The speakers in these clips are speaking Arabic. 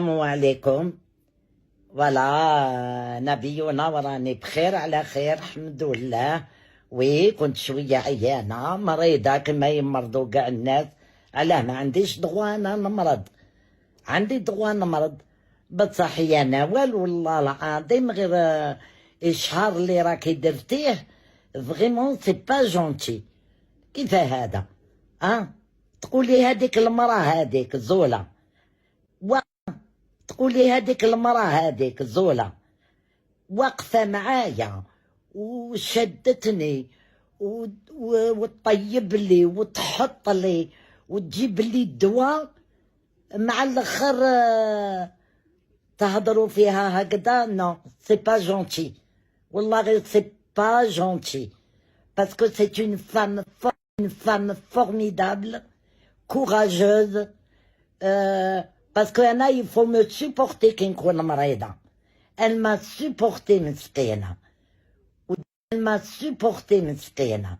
السلام عليكم. ولا نبينا وراني بخير على خير الحمد لله. وي كنت شويه عيانه مريضه كما يمرضوا كاع الناس. علاه ما عنديش دغوانه نمرض، عندي دغوان نمرض بصح يا نوال والله العظيم غير الشهر اللي راكي درتيه فريمون سي با جونتي. كيف هذا؟ تقولي هذيك المراه هذيك زوله، تقولي هذيك المراه هذيك زوله واقفه معايا وشدتني وتطيب لي وتحط لي وتجيب لي الدواء مع الاخر تهضروا فيها هكذا. نو سي با جونتي والله غير سي با جونتي باسكو سي اون فام فورميدابل كوراجوز. باسكو انا يفو مو سوبورتي كي نكون مريضه. elle m'a supporté مسكينه، ما سوبورتي مسكينه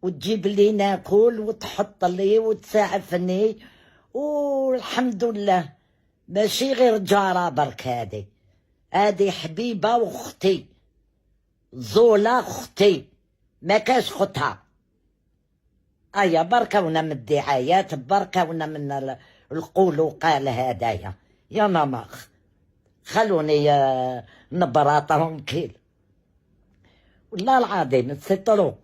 وتجيب لي ناكل وتحط لي وتساعفني والحمد لله. ماشي غير جاره برك، هادي حبيبه واختي زوله اختي ما كاشختها. ايا بركه ونا من الدعايات، بركه ونا من القول وقال هدايا يا ماما. خلوني نبراطهم كيل والله العظيم سي طرو.